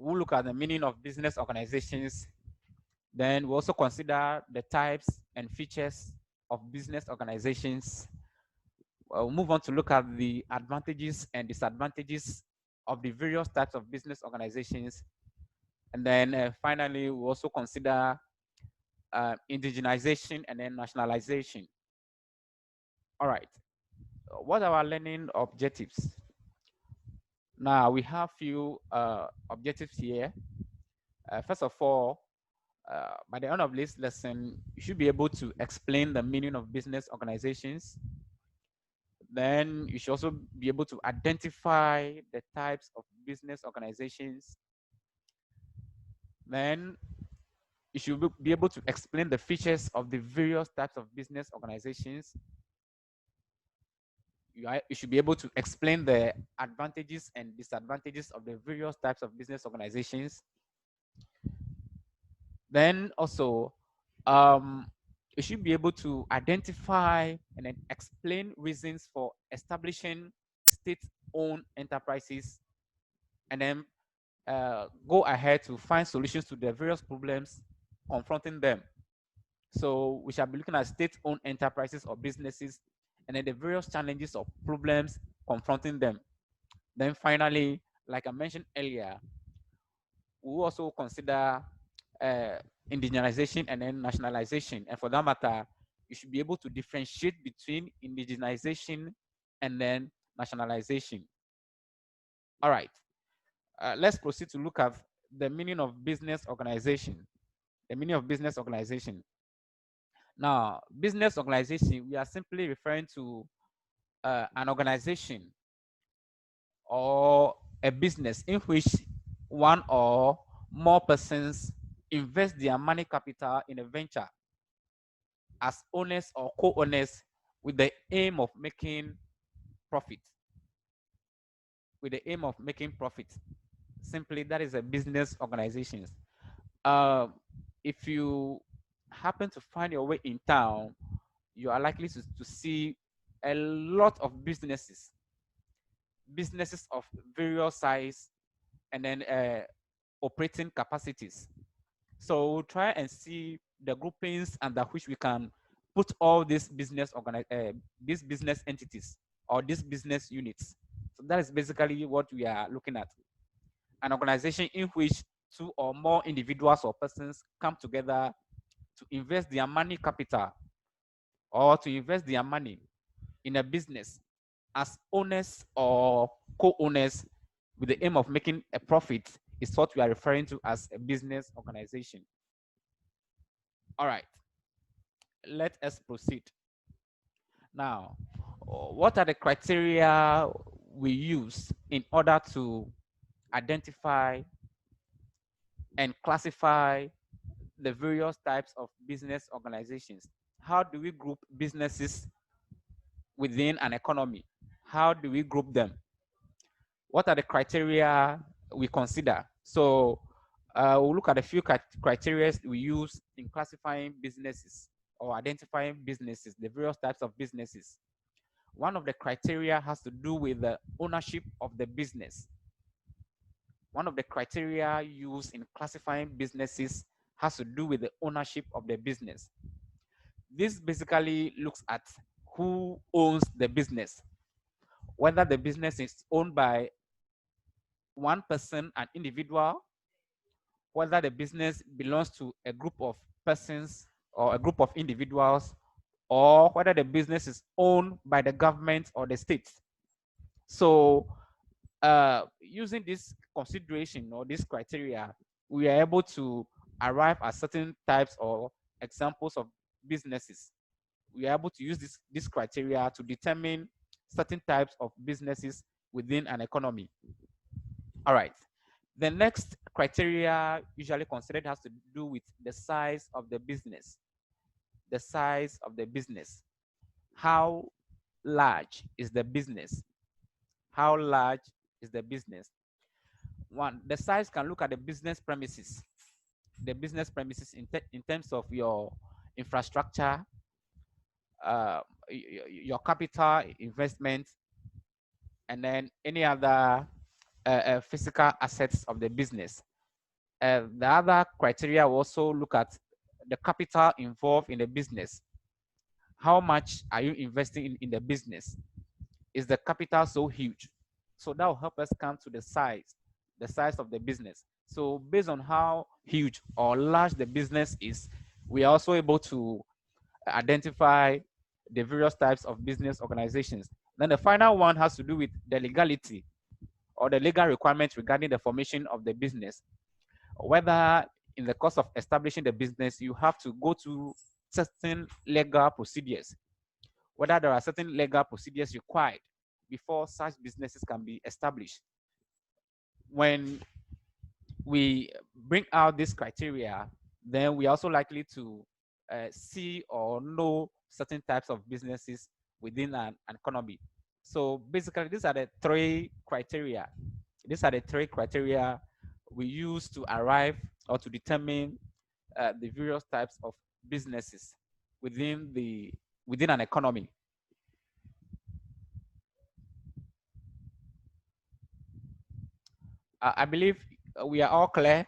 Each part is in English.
we'll look at the meaning of business organizations. Then we'll also consider the types and features of business organizations. We'll move on to look at the advantages and disadvantages of the various types of business organizations. And then finally, we'll also consider indigenization and then nationalization. All right. What are our learning objectives? Now, we have few objectives here. First of all, by the end of this lesson, you should be able to explain the meaning of business organizations. Then you should also be able to identify the types of business organizations. Then you should be able to explain the features of the various types of business organizations. You should be able to explain the advantages and disadvantages of the various types of business organizations. Then also, you should be able to identify and then explain reasons for establishing state-owned enterprises, and then go ahead to find solutions to the various problems confronting them. So we shall be looking at state-owned enterprises or businesses, and then the various challenges or problems confronting them. Then finally, like I mentioned earlier, we will also consider indigenization and then nationalization. And for that matter, you should be able to differentiate between indigenization and then nationalization. All right, let's proceed to look at the meaning of business organization. The meaning of business organization. Now, business organization, we are simply referring to an organization or a business in which one or more persons invest their money capital in a venture as owners or co-owners with the aim of making profit. With the aim of making profit. Simply, that is a business organization. If you happen to find your way in town, you are likely to see a lot of businesses of various size and then operating capacities. So we'll try and see the groupings under which we can put all these business entities or these business units. So that is basically what we are looking at. An organization in which two or more individuals or persons come together to invest their money capital or to invest their money in a business as owners or co-owners with the aim of making a profit is what we are referring to as a business organization. All right, let us proceed. Now, what are the criteria we use in order to identify and classify the various types of business organizations? How do we group businesses within an economy? How do we group them? What are the criteria we consider? So we'll look at a few criteria we use in classifying businesses or identifying businesses, the various types of businesses. One of the criteria has to do with the ownership of the business. One of the criteria used in classifying businesses has to do with the ownership of the business. This basically looks at who owns the business, whether the business is owned by one person, an individual, whether the business belongs to a group of persons or a group of individuals, or whether the business is owned by the government or the state. So using this consideration or this criteria, we are able to arrive at certain types or examples of businesses. We are able to use this criteria to determine certain types of businesses within an economy. All right. The next criteria usually considered has to do with the size of the business. The size of the business. How large is the business? How large is the business? One, the size can look at the business premises. The business premises in terms of your infrastructure, your capital investment, and then any other physical assets of the business. The other criteria will also look at the capital involved in the business. How much are you investing in the business? Is the capital so huge? So that will help us come to the size of the business. So based on how huge or large the business is, we are also able to identify the various types of business organizations. Then the final one has to do with the legality or the legal requirements regarding the formation of the business. Whether in the course of establishing the business, you have to go to certain legal procedures, whether there are certain legal procedures required before such businesses can be established. When we bring out this criteria, then we are also likely to see or know certain types of businesses within an economy. So basically, these are the three criteria. These are the three criteria we use to arrive or to determine the various types of businesses within an economy. I believe we are all clear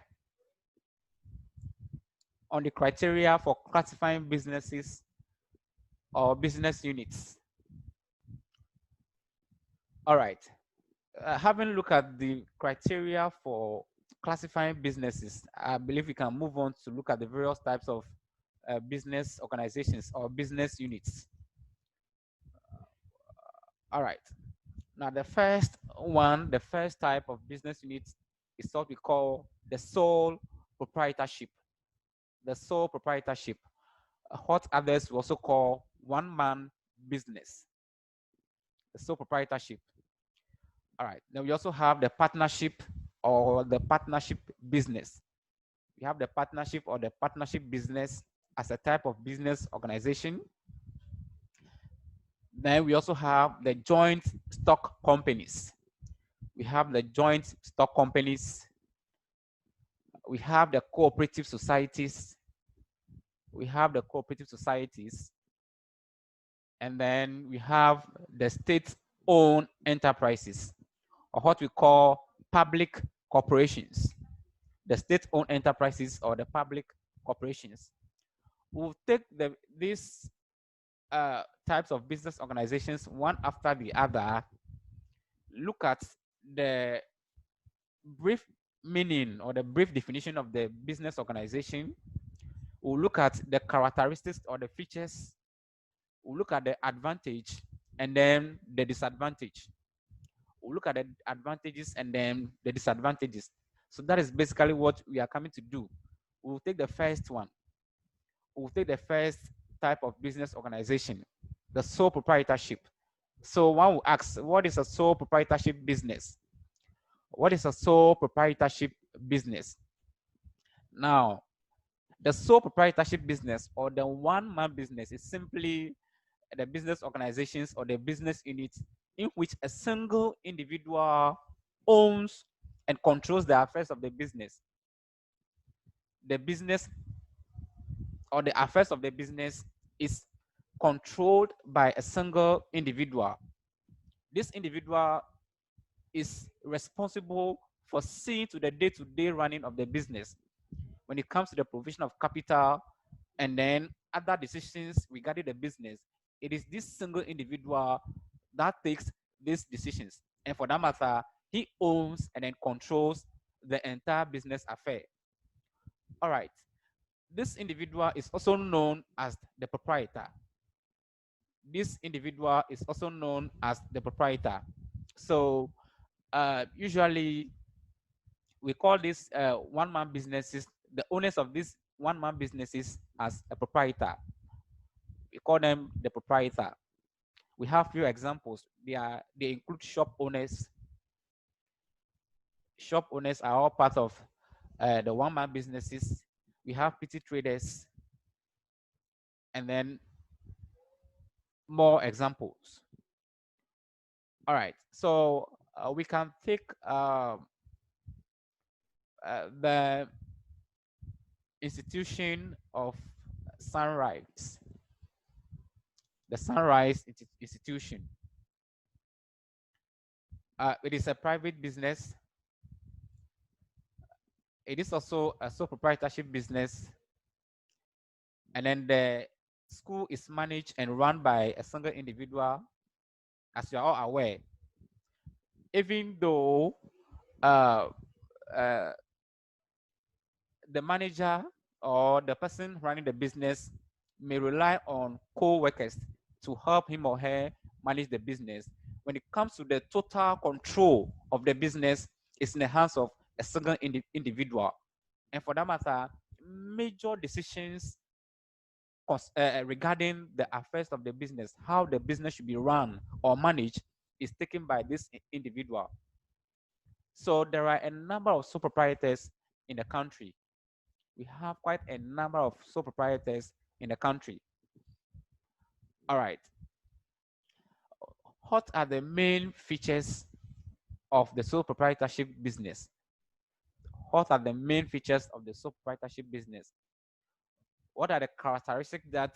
on the criteria for classifying businesses or business units. All right. Having looked at the criteria for classifying businesses, I believe we can move on to look at the various types of business organizations or business units. All right. Now, the first type of business unit is what we call the sole proprietorship. The sole proprietorship, what others will also call one-man business. The sole proprietorship. All right. Then we also have the partnership or the partnership business. We have the partnership or the partnership business as a type of business organization. Then we also have the joint stock companies. We have the joint stock companies. We have the cooperative societies. We have the cooperative societies. And then we have the state-owned enterprises, or what we call public corporations. The state-owned enterprises or the public corporations. We'll take these types of business organizations one after the other, look at the brief meaning or the brief definition of the business organization. We'll look at the characteristics or the features. We'll look at the advantage and then the disadvantage. We'll look at the advantages and then the disadvantages. So that is basically what we are coming to do. We'll take the first one. We'll take the first type of business organization, the sole proprietorship. So one will ask, what is a sole proprietorship business? What is a sole proprietorship business? Now, the sole proprietorship business or the one-man business is simply the business organizations or the business units in which a single individual owns and controls the affairs of the business. The business or the affairs of the business is controlled by a single individual. This individual is responsible for seeing to the day-to-day running of the business when it comes to the provision of capital and then other decisions regarding the business. It is this single individual that takes these decisions. And for that matter, he owns and then controls the entire business affair. All right. This individual is also known as the proprietor. This individual is also known as the proprietor. So usually we call this one-man businesses, the owners of these one-man businesses as a proprietor. We call them the proprietor. We have few examples. They include shop owners. Shop owners are all part of the one-man businesses. We have petty traders, and then more examples. All right, so we can take the institution of Sonrise, the Sonrise institution. It is a private business. It is also a sole proprietorship business, and then the school is managed and run by a single individual, as you are all aware. Even though uh, uh, the manager or the person running the business may rely on co-workers to help him or her manage the business. When it comes to the total control of the business, it's in the hands of a single individual. And for that matter, major decisions regarding the affairs of the business, how the business should be run or managed, is taken by this individual. So there are a number of sole proprietors in the country. We have quite a number of sole proprietors in the country. All right. What are the main features of the sole proprietorship business? What are the main features of the sole proprietorship business? What are the characteristics that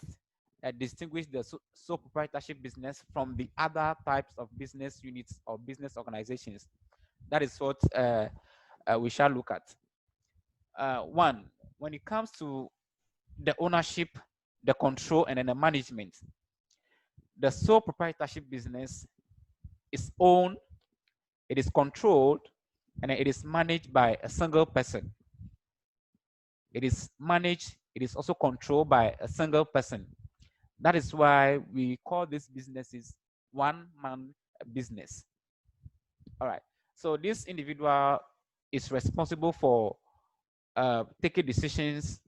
distinguish the sole proprietorship business from the other types of business units or business organizations? That is what we shall look at. One, when it comes to the ownership, the control, and then the management, the sole proprietorship business is owned, it is controlled, and it is managed by a single person. It is managed, it is also controlled by a single person. That is why we call these businesses one-man business. All right. So this individual is responsible for taking decisions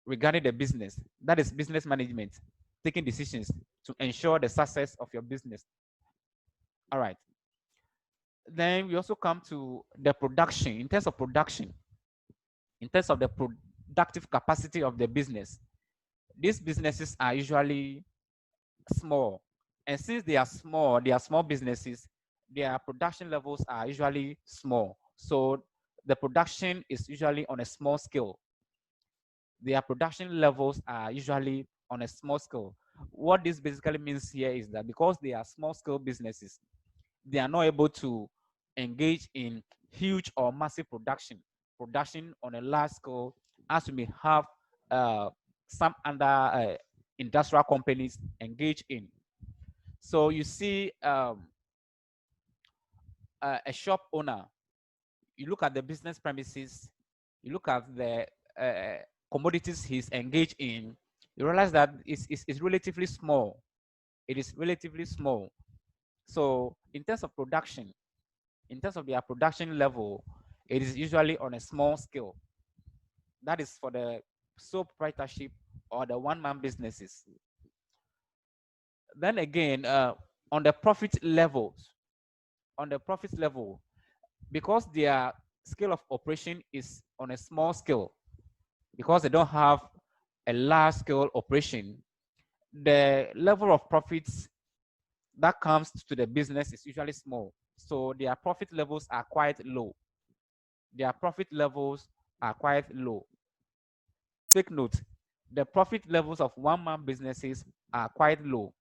regarding the business. That is business management, taking decisions to ensure the success of your business. All right. Then we also come to the production. In terms of production, in terms of the productive capacity of the business, these businesses are usually small. And since they are small businesses, their production levels are usually small. So the production is usually on a small scale. Their production levels are usually on a small scale. What this basically means here is that because they are small scale businesses, they are not able to engage in huge or massive production on a large scale, as we may have some other industrial companies engage in. So you see a shop owner, you look at the business premises, you look at the commodities he's engaged in, you realize that it's relatively small. It is relatively small. So in terms of production, in terms of their production level, it is usually on a small scale. That is for the sole proprietorship or the one-man businesses. Then again, on the profit levels, because their scale of operation is on a small scale, because they don't have a large scale operation, the level of profits that comes to the business is usually small. So their profit levels are quite low. Their profit levels are quite low. Take note, the profit levels of one-man businesses are quite low.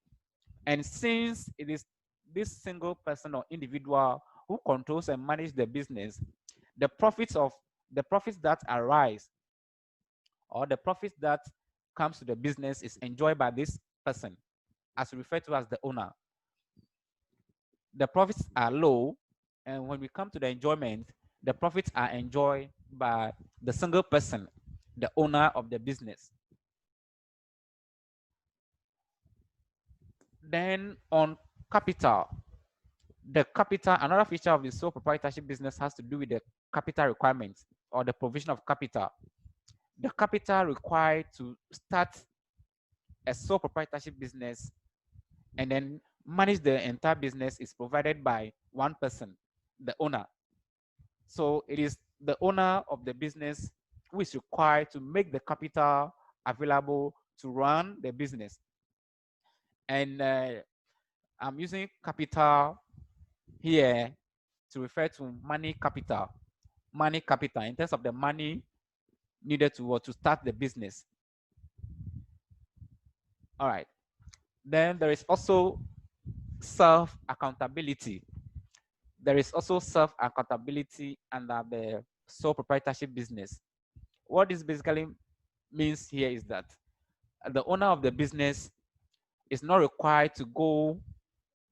And since it is this single person or individual who controls and manages the business, the profits that arise or the profits that comes to the business is enjoyed by this person, as referred to as the owner. The profits are low, and when we come to the enjoyment, the profits are enjoyed by the single person, the owner of the business. Then on capital, another feature of the sole proprietorship business has to do with the capital requirements or the provision of capital. The capital required to start a sole proprietorship business and then manage the entire business is provided by one person, the owner. So it is the owner of the business who is required to make the capital available to run the business. And I'm using capital here to refer to money capital in terms of the money needed to start the business. All right. Then there is also self accountability. There is also self accountability under the sole proprietorship business. What this basically means here is that the owner of the business is not required to go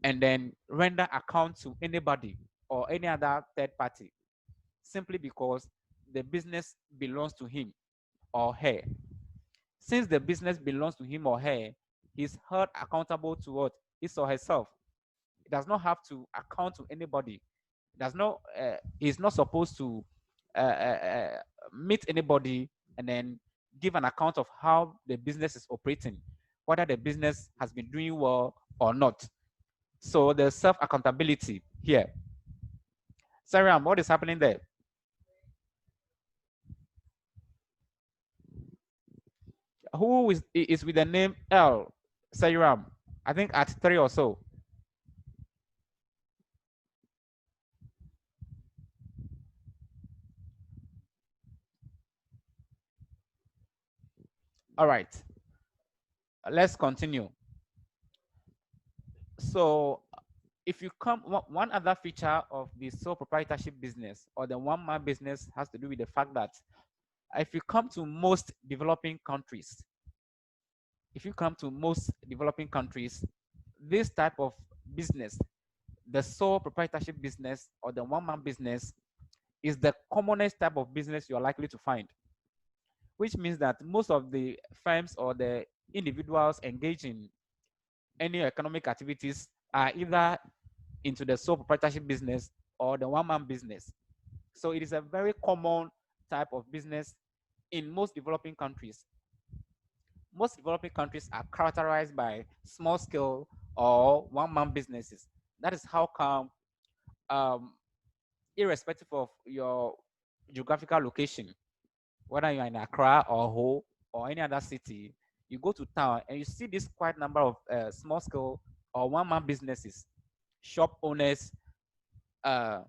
and then render account to anybody or any other third party simply because the business belongs to him or her. Since the business belongs to him or her, he's held accountable to what? His or herself. He does not have to account to anybody. He's not supposed to uh, uh, uh, meet anybody and then give an account of how the business is operating, whether the business has been doing well or not. So there's self accountability here. Sarah, what is happening there? Who is with the name L? Sayram, I think at 3 or so. All right, let's continue. So if you come, one other feature of the sole proprietorship business or the one-man business has to do with the fact that if you come to most developing countries, this type of business, the sole proprietorship business or the one-man business, is the commonest type of business you are likely to find, which means that most of the firms or the individuals engaged in any economic activities are either into the sole proprietorship business or the one-man business. So it is a very common type of business in most developing countries. Most developing countries are characterized by small scale or one-man businesses. That is how come, um, irrespective of your geographical location, whether you're in Accra or Ho or any other city, you go to town and you see this quite number of small scale or one-man businesses, shop owners, uh,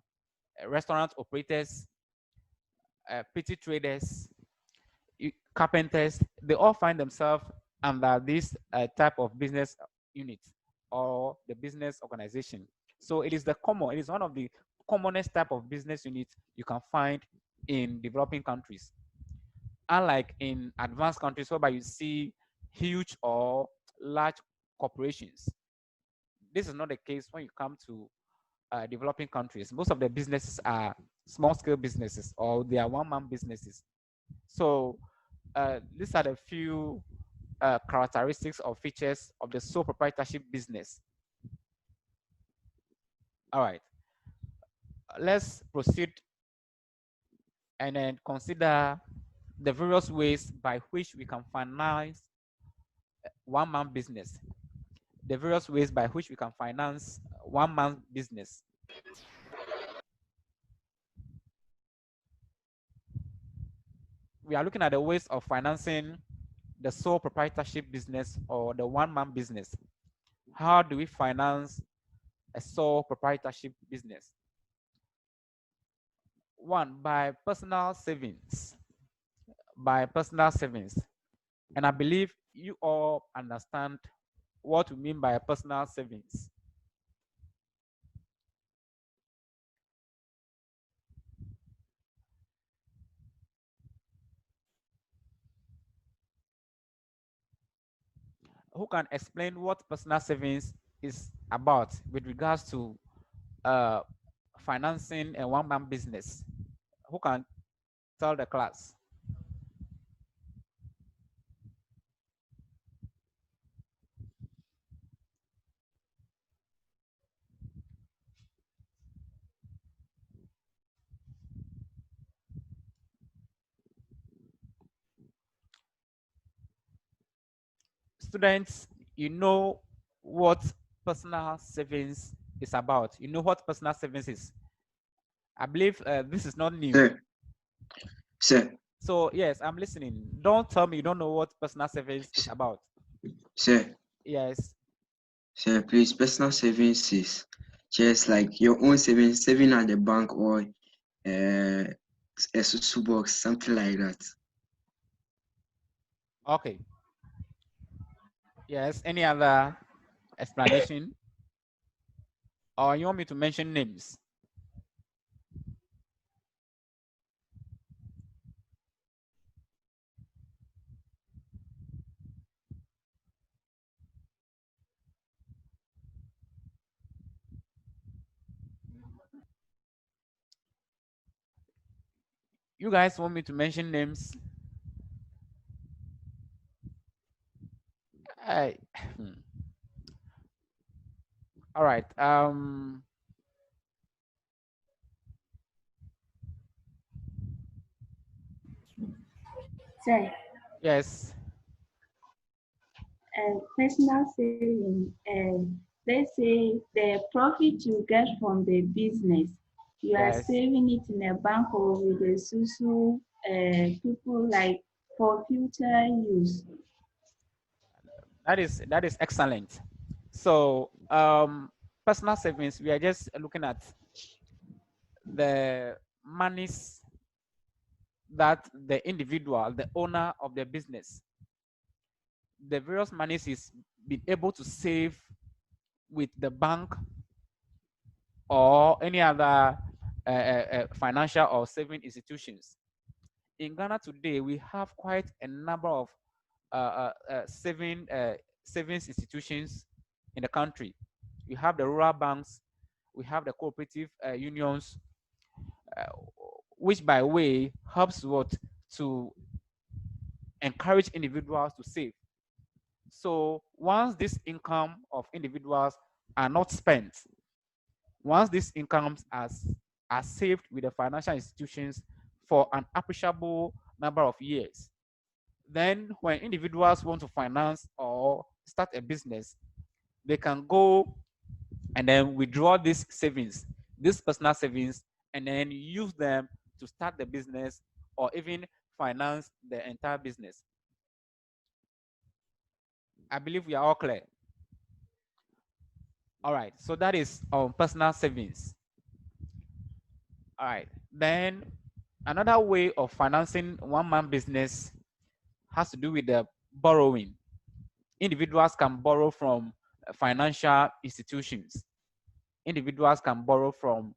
restaurant operators, petty traders, carpenters. They all find themselves under this type of business unit or the business organization. So it is one of the commonest type of business units you can find in developing countries. Unlike in advanced countries whereby you see huge or large corporations, this is not the case when you come to developing countries. Most of the businesses are small scale businesses or they are one-man businesses. So these are the few characteristics or features of the sole proprietorship business. All right, let's proceed and then consider the various ways by which we can finance one-man business. The various ways by which we can finance one-man business. We are looking at the ways of financing the sole proprietorship business or the one-man business. How do we finance a sole proprietorship business? One, by personal savings. By personal savings. And I believe you all understand what we mean by personal savings. Who can explain what personal savings is about with regards to uh, financing a one-man business? Who can tell the class? Students, you know what personal savings is about. You know what personal savings is. I believe this is not new. Sir. Sir. So yes, I'm listening. Don't tell me you don't know what personal savings is about. Sir. Yes. Sir, please, personal savings is just like your own saving at the bank or a susu box, something like that. Okay. Yes. Any other explanation? Or you want me to mention names? You guys want me to mention names? I, all right. Say, Yes, personal saving, let's say the profit you get from the business, you are yes. saving it in a bank or with a susu, people like for future use. That is excellent. So, personal savings, we are just looking at the monies that the individual, the owner of the business, the various monies is been able to save with the bank or any other financial or saving institutions. In Ghana today, we have quite a number of savings institutions in the country. We have the rural banks, we have the cooperative unions, uh, which by way helps what to encourage individuals to save. So once this income of individuals are not spent, once these incomes are saved with the financial institutions for an appreciable number of years, then when individuals want to finance or start a business, they can go and then withdraw these savings, these personal savings, and then use them to start the business or even finance the entire business. I believe we are all clear. All right, so that is personal savings. All right, then another way of financing one man business has to do with the borrowing. Individuals can borrow from financial institutions. Individuals can borrow from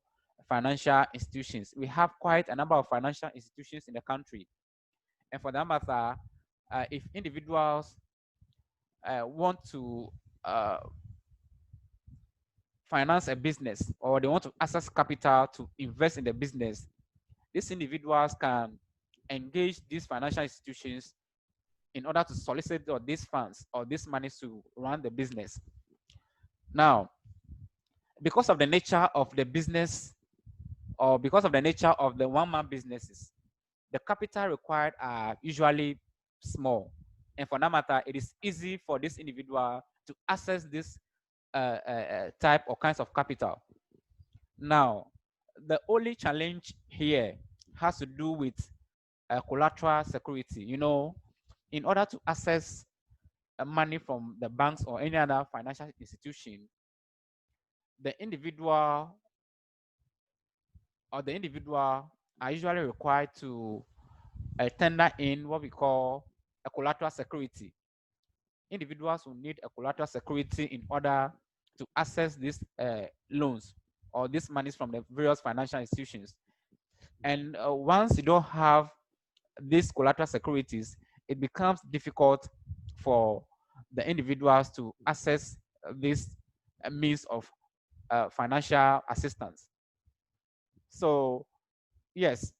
financial institutions. We have quite a number of financial institutions in the country. And for that matter, if individuals want to uh, finance a business or they want to access capital to invest in the business, these individuals can engage these financial institutions in order to solicit these funds or these money to run the business. Now, because of the nature of the business or because of the nature of the one-man businesses, the capital required are usually small. And for that matter, it is easy for this individual to access this type or kinds of capital. Now, the only challenge here has to do with collateral security. You know, in order to access money from the banks or any other financial institution, the individual or the individual are usually required to tender in what we call a collateral security. Individuals will need a collateral security in order to access these loans or these monies from the various financial institutions. And once you don't have these collateral securities, it becomes difficult for the individuals to access this means of financial assistance. So, yes,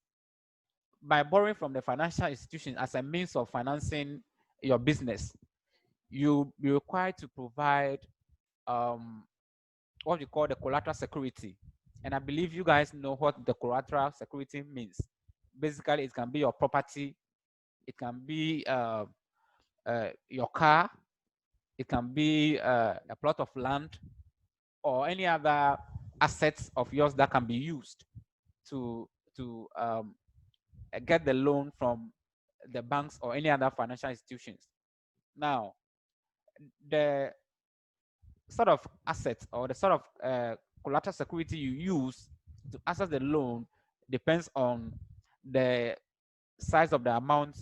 by borrowing from the financial institution as a means of financing your business, you be required to provide um, what we call the collateral security. And I believe you guys know what the collateral security means. Basically, it can be your property, it can be your car, it can be a plot of land, or any other assets of yours that can be used to to get the loan from the banks or any other financial institutions. Now, the sort of asset or the sort of collateral security you use to access the loan depends on the size of the amount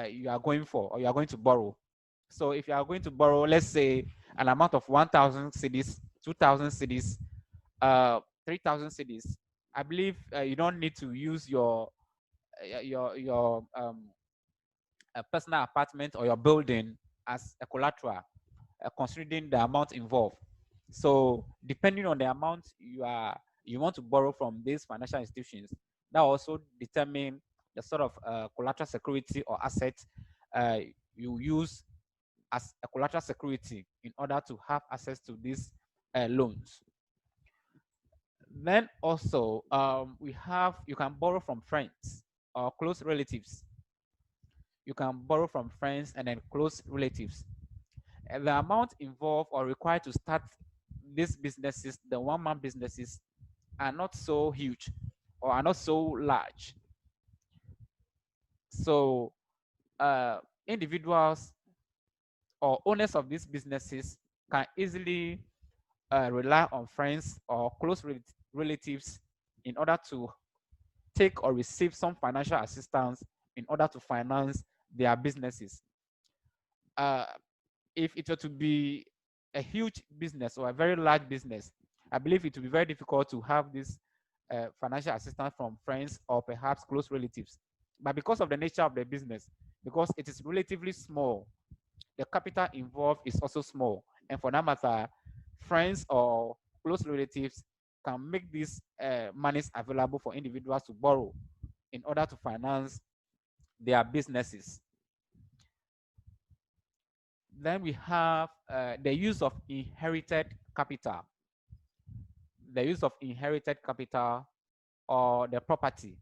you are going for or you are going to borrow. So if you are going to borrow, let's say an amount of 1,000 cedis, 2,000 cedis, 3,000 cedis, I believe you don't need to use your personal apartment or your building as a collateral, considering the amount involved. So depending on the amount you want to borrow from these financial institutions, that also determine the sort of collateral security or asset you use as a collateral security in order to have access to these loans. Then also you can borrow from friends or close relatives. You can borrow from friends and then close relatives. And the amount involved or required to start these businesses, the one-man businesses, are not so huge or are not so large. So individuals or owners of these businesses can easily rely on friends or close relatives in order to take or receive some financial assistance in order to finance their businesses. If it were to be a huge business or a very large business, I believe it would be very difficult to have this financial assistance from friends or perhaps close relatives. But because of the nature of the business, because it is relatively small, the capital involved is also small. And for that matter, friends or close relatives can make these monies available for individuals to borrow in order to finance their businesses. Then we have the use of inherited capital. The use of inherited capital or the property.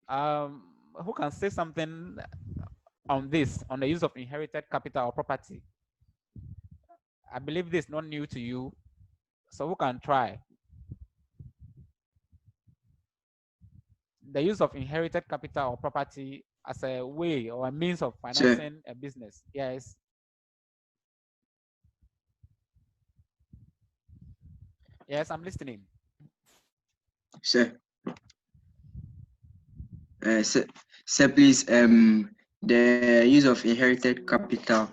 Who can say something on this, on the use of inherited capital or property? I believe this is not new to you, so who can try? The use of inherited capital or property as a way or a means of financing a business. Yes. Yes, I'm listening. Sir. Sir, please, the use of inherited capital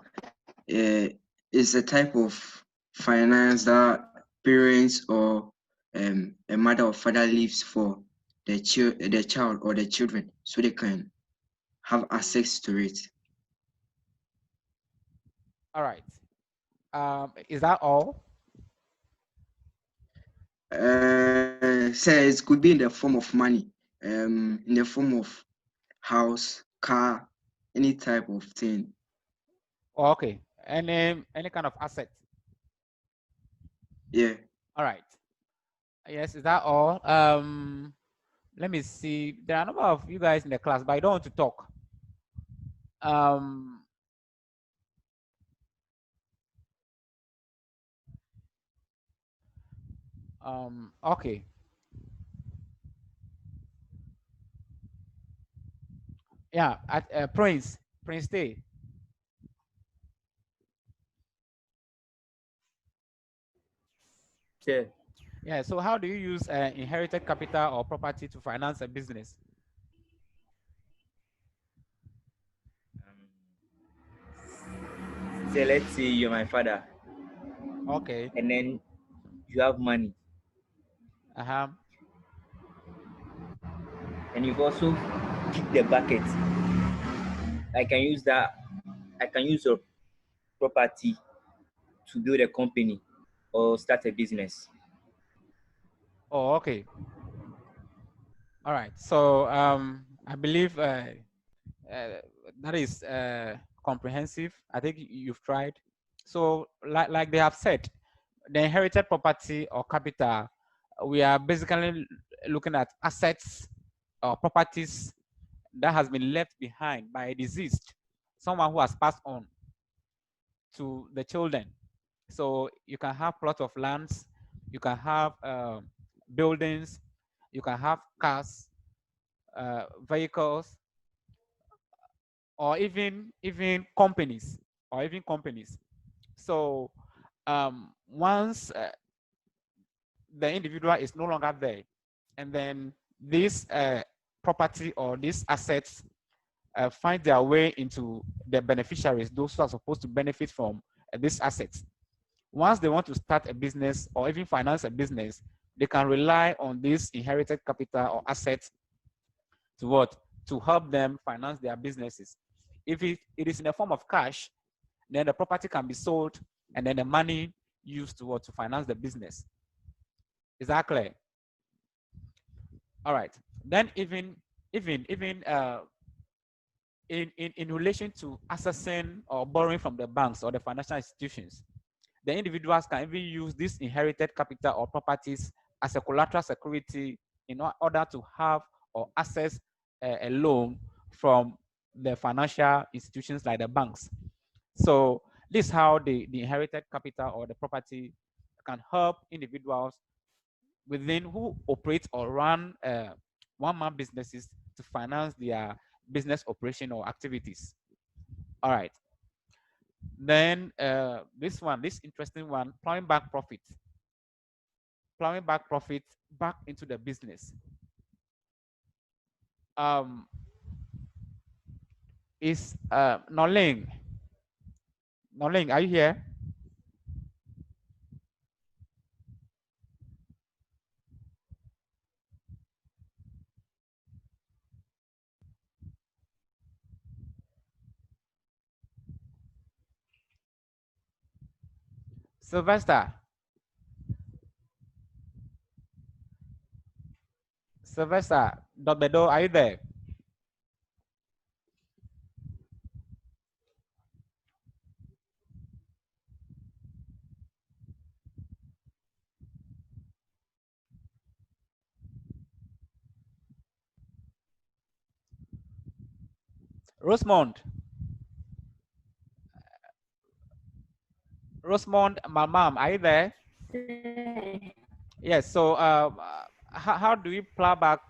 is a type of finance that parents or a mother or father leaves for the child or the children so they can have access to it. All right. Is that all? Sir, it could be in the form of money, in the form of house, car, any type of thing. Oh, okay. Any kind of asset. Yeah. All right. Yes, is that all? Let me see. There are a number of you guys in the class, but I don't want to talk. Um, okay. Yeah, at Prince Day. Sure. Yeah, so how do you use inherited capital or property to finance a business? Say, let's say you're my father, Okay. and then you have money, Uh-huh. and you've also kicked the bucket. I can use that. I can use your property to build a company or start a business. Oh, okay. All right. So I believe uh, that is comprehensive. I think you've tried. So like they have said, the inherited property or capital, we are basically looking at assets or properties that has been left behind by a deceased, someone who has passed on to the children. So you can have plot of lands, you can have buildings, you can have cars, vehicles, or even companies, or even companies. So once the individual is no longer there, and then this property or these assets find their way into the beneficiaries, those who are supposed to benefit from these assets. Once they want to start a business or even finance a business, they can rely on this inherited capital or assets to what? To help them finance their businesses. If it is in the form of cash, then the property can be sold and then the money used to what? To finance the business. Is that clear? All right. Then even in relation to accessing or borrowing from the banks or the financial institutions, the individuals can even use this inherited capital or properties as a collateral security in order to have or access a loan from the financial institutions like the banks. So this is how the inherited capital or the property can help individuals within who operate or run one-man businesses to finance their business operation or activities. All right. Then this interesting one, plowing back profit. Plowing back profit back into the business. Is Noling. Noling, are you here? Sylvester. Sylvester, Dobedo, are you there? Rosemont. Rosemont, my mom, are you there? Yes. So, how do we plow back?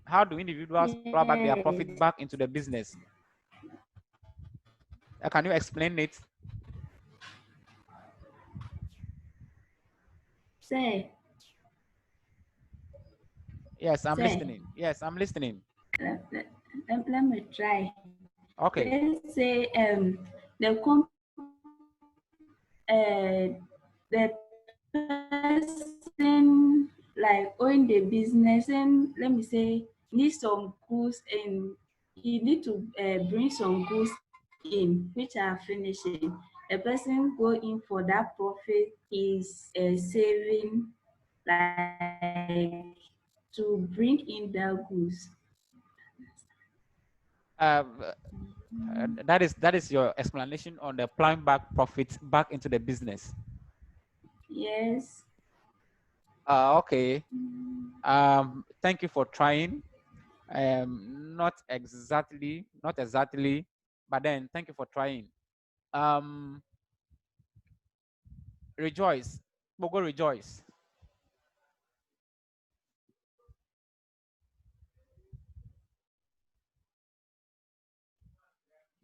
How do individuals plow back their profit back into the business? Can you explain it? Say. Yes, I'm listening. Yes, I'm listening. Let me try. Okay. Let's say the person like own the business, and let me say need some goods, and he need to bring some goods in which are finishing. The person go in for that profit is saving like to bring in the goods. That is your explanation on the plowing back profits back into the business. Yes. Okay. Thank you for trying. Not exactly, but then thank you for trying. Rejoice, Bogo Rejoice.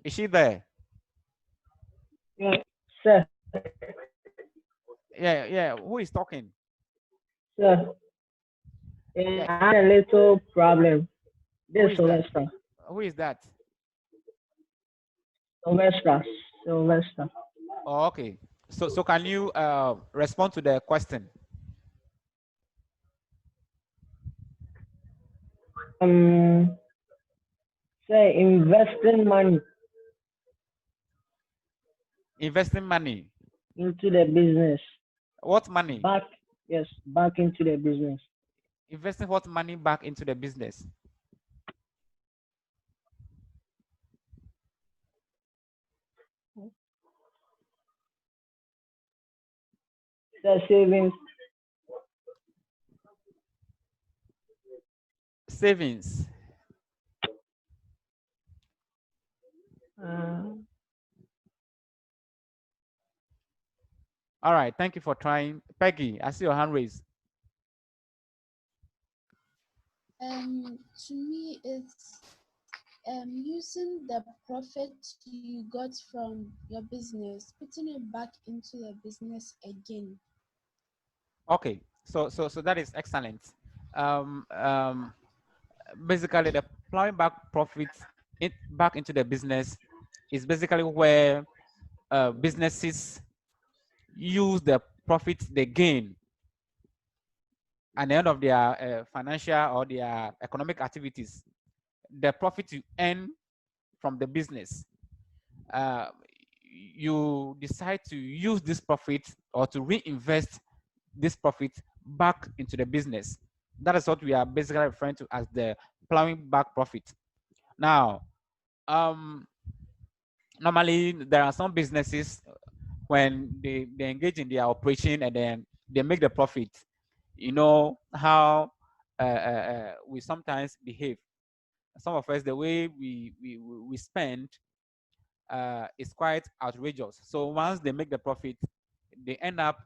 Is she there? Yeah, sir, Yeah. Who is talking? sir. Yeah. I had a little problem. Who This is that? Sylvester. Who is that? Sylvester. Sylvester. Oh, okay. So can you respond to the question? Um, say investing money Investing money. into the business. What money? Back, yes, back into the business. Investing what money back into the business? The savings. Savings. Uh, All right. Thank you for trying. Peggy, I see your hand raised. To me, it's using the profit you got from your business, putting it back into the business again. Okay. So that is excellent. Basically, the plowing back profits back into the business is basically where businesses use the profits they gain at the end of their financial or their economic activities. The profit you earn from the business, uh, you decide to use this profit or to reinvest this profit back into the business. That is what we are basically referring to as the plowing back profit. Now, normally there are some businesses when they engage in their operation and then they make the profit. You know how we sometimes behave. Some of us, the way we spend is quite outrageous. So once they make the profit, they end up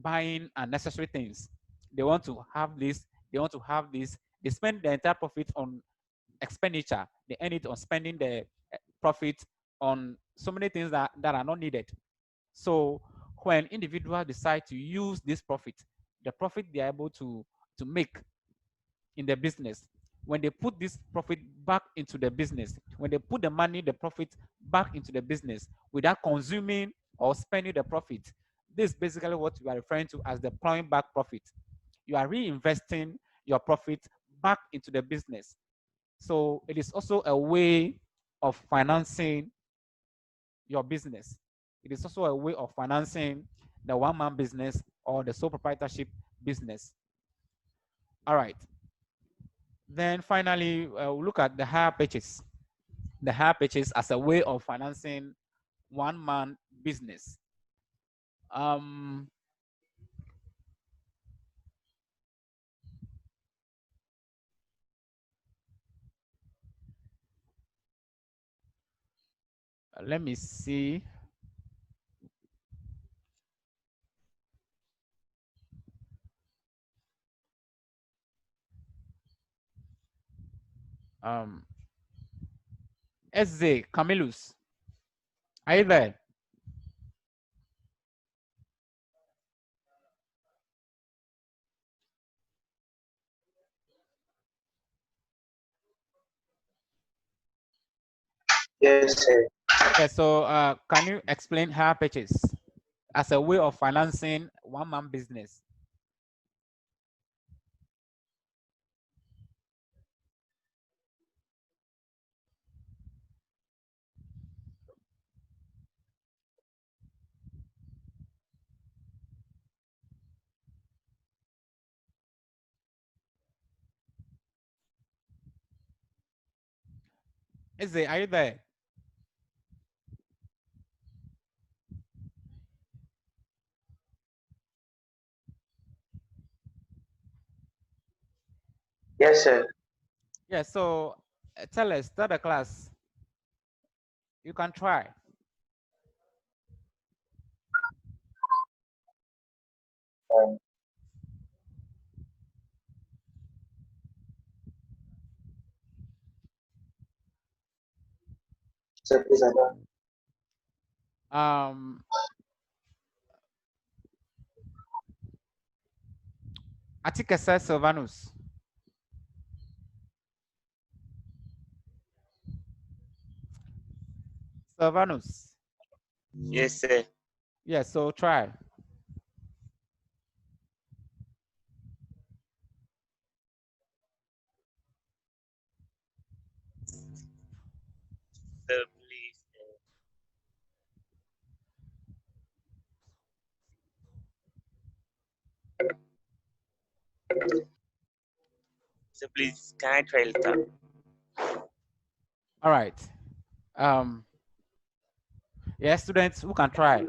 buying unnecessary things. They want to have this, they want to have this. They spend the entire profit on expenditure. They earn it on spending the profit on so many things that are not needed. So when individuals decide to use this profit, the profit they are able to make in the business, when they put this profit back into the business, when they put the money, the profit back into the business without consuming or spending the profit, this is basically what we are referring to as the plowing back profit. You are reinvesting your profit back into the business. So it is also a way of financing your business. It is also a way of financing the one-man business or the sole proprietorship business. All right. Then finally, we'll look at the hire purchase. The hire purchase as a way of financing one-man business. Um, Let me see. Um, SZ Camillus, are you there? Yes, sir. Yeah. So, can you explain hire purchase as a way of financing one-man business? SZ, are you there? Yes, sir. Yeah. So, tell the class. You can try. Um, sir, please, I don't. Um, Atikasa Silvanus. Silvanus. Yes, sir. Yeah. So try. Sir, please. So please, can I try later? All right. Um, yeah, students who can try.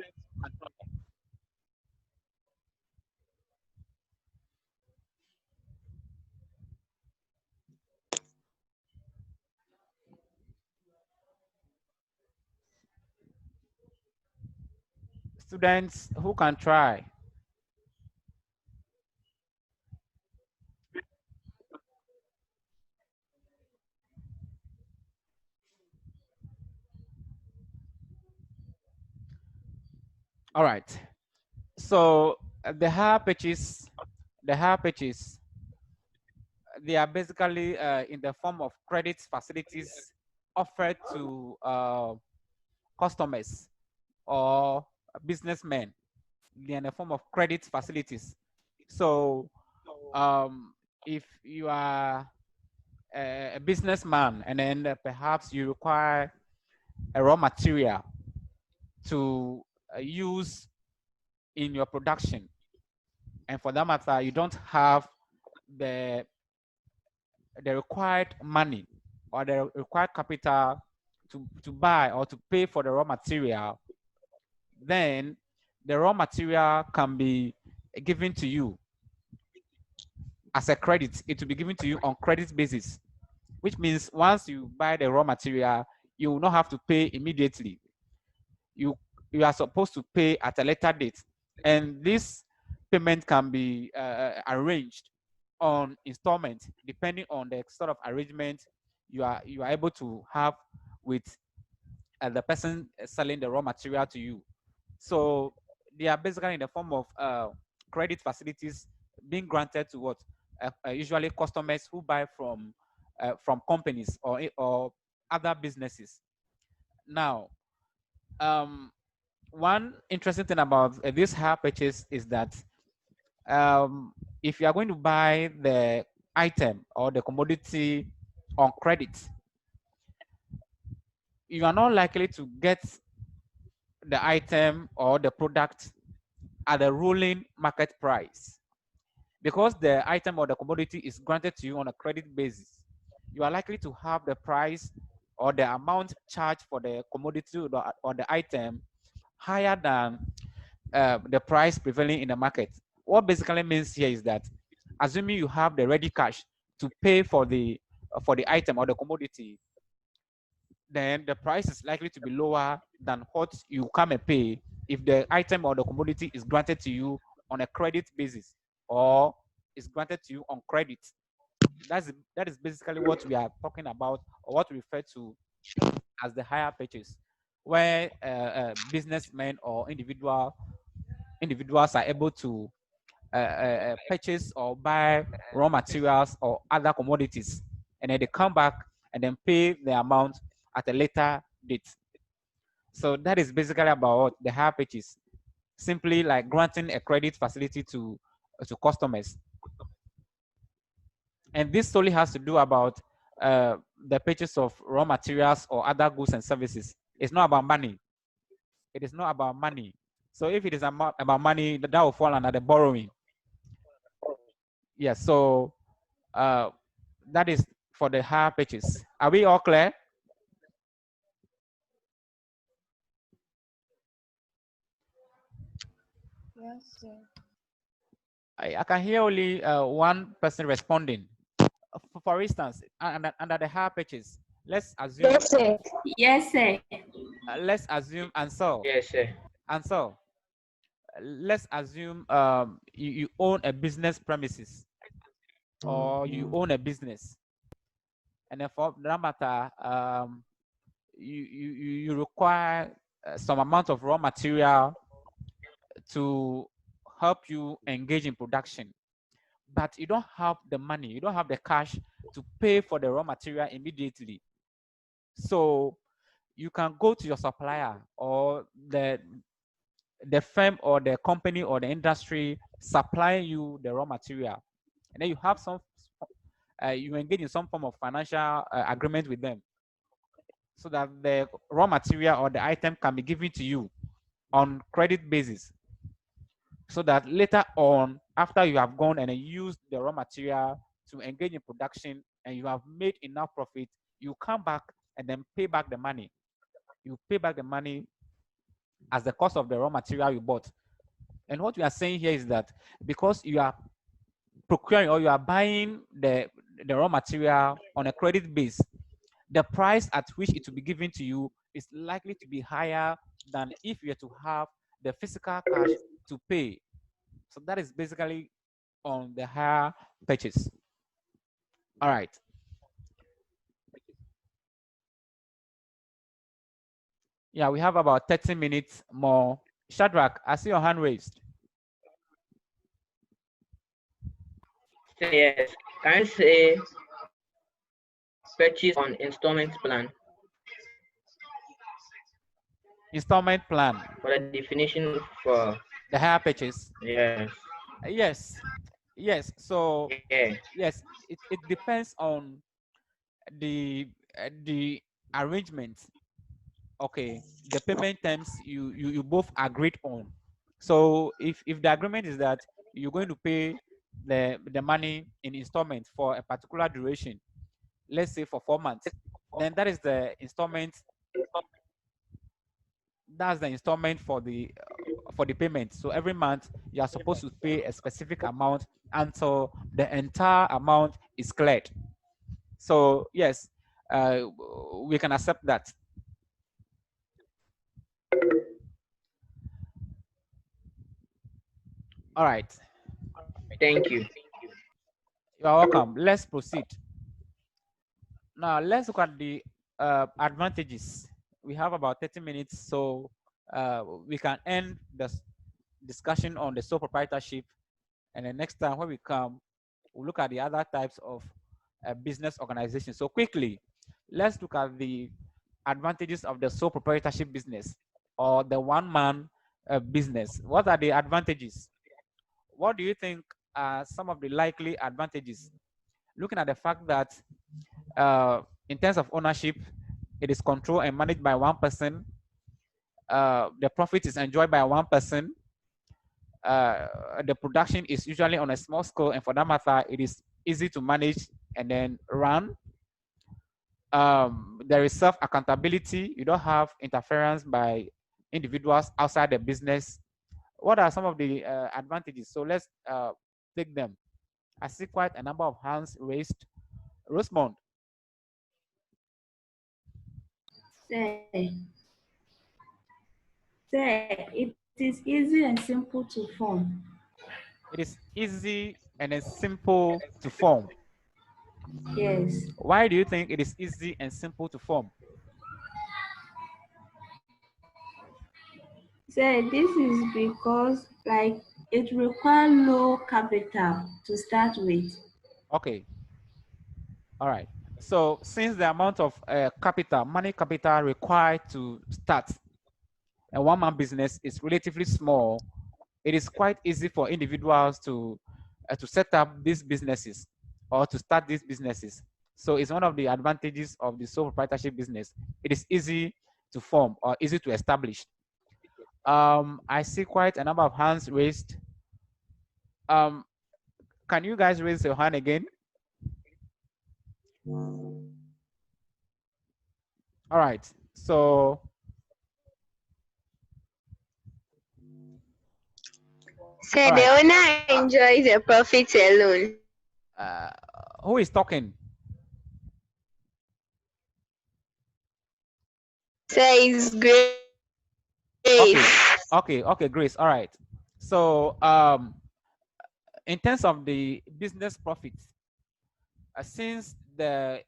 Students who can try. All right. So the hire purchase, they are basically in the form of credit facilities offered to customers or businessmen. They are in the form of credit facilities. So if you are a businessman and then perhaps you require a raw material to use in your production, and for that matter, you don't have the required money or the required capital to buy or to pay for the raw material, then the raw material can be given to you as a credit. It will be given to you on credit basis, which means once you buy the raw material, you will not have to pay immediately. You you are supposed to pay at a later date, and this payment can be arranged on installment depending on the sort of arrangement you are able to have with the person selling the raw material to you. So they are basically in the form of credit facilities being granted to what usually customers who buy from companies or other businesses. Now, um, one interesting thing about this hire purchase is that if you are going to buy the item or the commodity on credit, you are not likely to get the item or the product at the ruling market price. Because the item or the commodity is granted to you on a credit basis, you are likely to have the price or the amount charged for the commodity or the item higher than the price prevailing in the market. What basically means here is that assuming you have the ready cash to pay for the item or the commodity, then the price is likely to be lower than what you come and pay if the item or the commodity is granted to you on a credit basis or is granted to you on credit. That is basically what we are talking about, or what we refer to as the hire purchase, where businessmen or individuals are able to purchase or buy raw materials or other commodities, and then they come back and then pay the amount at a later date. So that is basically about what the hire purchase, simply like granting a credit facility to customers. And this solely has to do about the purchase of raw materials or other goods and services. It's not about money. It is not about money. So if it is about money, that will fall under the borrowing. Yes. So that is for the hire purchase. Are we all clear? Yes, sir. I can hear only one person responding. For instance, under the hire purchase, let's assume. Yes, sir. Yes, sir. Let's assume Ansel. Yes, sir. Ansel. Let's assume you own a business premises or you own a business, and then for that matter, you require some amount of raw material to help you engage in production, but you don't have the money, you don't have the cash to pay for the raw material immediately. So you can go to your supplier or the firm or the company or the industry supplying you the raw material, and then you have you engage in some form of financial agreement with them, so that the raw material or the item can be given to you on credit basis, so that later on, after you have gone and used the raw material to engage in production and you have made enough profit, you come back and then pay back the money. You pay back the money as the cost of the raw material you bought. And what we are saying here is that because you are procuring or you are buying the raw material on a credit base, the price at which it will be given to you is likely to be higher than if you were to have the physical cash to pay. So that is basically on the hire purchase. All right. Yeah, we have about 30 minutes more. Shadrach, I see your hand raised. Yes. Can I say purchase on installment plan? Installment plan. For the definition for the hire purchase. yes. Yes. Yes. So Yeah. yes, it depends on the arrangement. Okay, the payment terms you both agreed on. So if the agreement is that you're going to pay the money in installment for a particular duration, let's say for 4 months, then that is the installment. That's the installment for the payment. So every month you are supposed to pay a specific amount until the entire amount is cleared. So yes, we can accept that. All right, Thank you. you are welcome. Let's proceed. Now let's look at the advantages. We have about 30 minutes, so we can end the discussion on the sole proprietorship, and the next time when we come, we'll look at the other types of business organization. So quickly, let's look at the advantages of the sole proprietorship business or the one-man business. What are the advantages? What do you think are some of the likely advantages? Looking at the fact that in terms of ownership, it is controlled and managed by one person. The profit is enjoyed by one person. The production is usually on a small scale, and for that matter, it is easy to manage and then run. There is self accountability. You don't have interference by individuals outside the business. What are some of the advantages? So let's take them. I see quite a number of hands raised. Rosemond. Say, it is easy and simple to form. It is easy and it's simple to form. Yes. Why do you think it is easy and simple to form? Say, this is because like it requires low capital to start with. Okay. All right. So since the amount of capital, money capital required to start a one-man business is relatively small, it is quite easy for individuals to set up these businesses or to start these businesses. So it's one of the advantages of the sole proprietorship business. It is easy to form or easy to establish. I see quite a number of hands raised. Um, can you guys raise your hand again? All right. So So all the right. owner enjoys the profits alone. Uh, who is talking? So it's great. Okay, Grace. All right. So in terms of the business profits, since the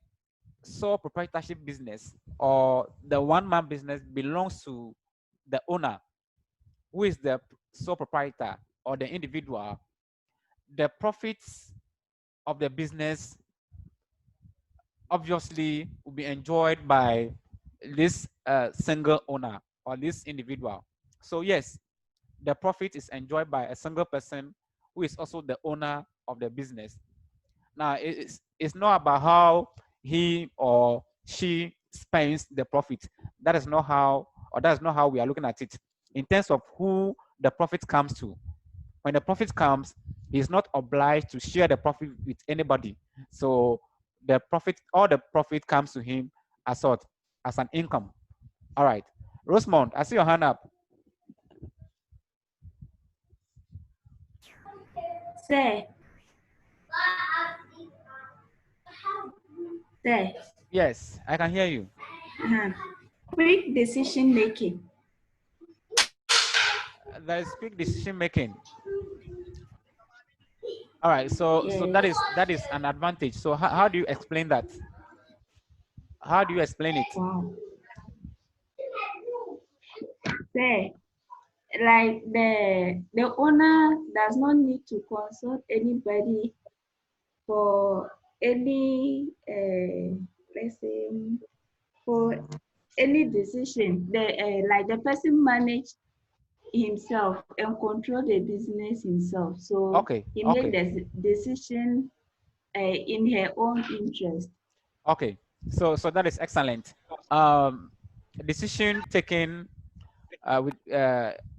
sole proprietorship business or the one-man business belongs to the owner, who is the sole proprietor or the individual, the profits of the business obviously will be enjoyed by this single owner or this individual. So yes, the profit is enjoyed by a single person who is also the owner of the business. Now, it's not about how he or she spends the profit. That is not how, or that's not how we are looking at it. In terms of who the profit comes to, when the profit comes, he's not obliged to share the profit with anybody. So the profit, all the profit comes to him as what? As an income. All right. Rosemond, I see your hand up. Say, say, Yes, I can hear you. uh-huh. Quick decision making. There is quick decision making. All right, so Yes. that is an advantage. So how do you explain that? How do you explain it? Wow. Say, like the owner does not need to consult anybody for any let's say for any decision. Like the person manage himself and control the business himself. So Okay, he made okay, the decision in her own interest. okay. So that is excellent. Decision taken with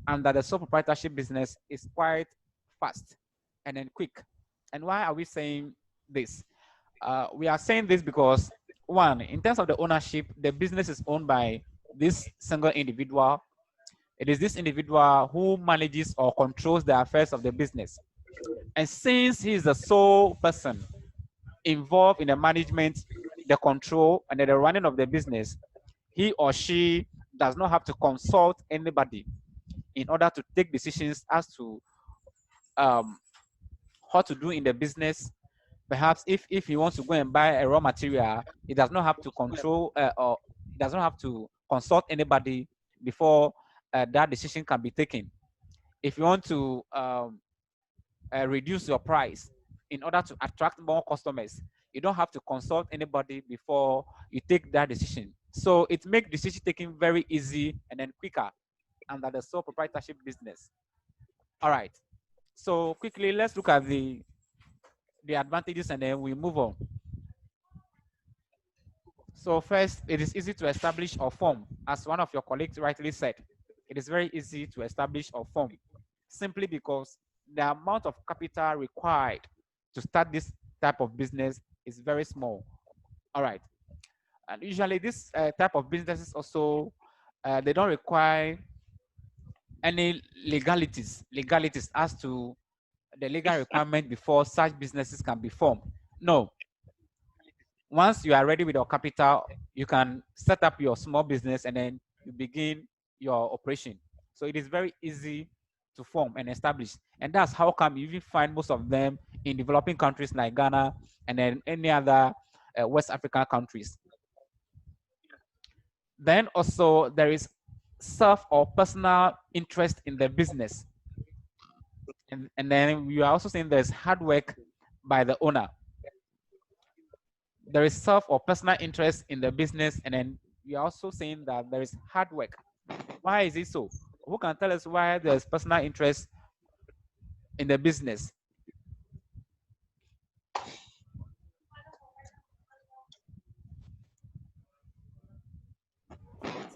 under the sole proprietorship business is quite fast and then quick. And why are we saying this? We are saying this because, one, in terms of the ownership, the business is owned by this single individual. It is this individual who manages or controls the affairs of the business. And since he is the sole person involved in the management, the control, and the running of the business, he or she does not have to consult anybody in order to take decisions as to what to do in the business. Perhaps if he wants to go and buy a raw material, he does not have to control or does not have to consult anybody before that decision can be taken. If you want to reduce your price in order to attract more customers, you don't have to consult anybody before you take that decision. So it makes decision taking very easy and then quicker under the sole proprietorship business. All right. So quickly, let's look at the advantages and then we move on. So first, it is easy to establish or form, as one of your colleagues rightly said. It is very easy to establish or form, simply because the amount of capital required to start this type of business is very small. All right. And usually this type of businesses also, they don't require any legalities as to the legal requirement before such businesses can be formed. No. Once you are ready with your capital, you can set up your small business and then you begin your operation. So it is very easy to form and establish. And that's how come you even find most of them in developing countries like Ghana and then any other West African countries. Then also there is self or personal interest in the business. And then you are also saying there's hard work by the owner. There is self or personal interest in the business, and then we are also saying that there is hard work. Why is it so? Who can tell us why there's personal interest in the business?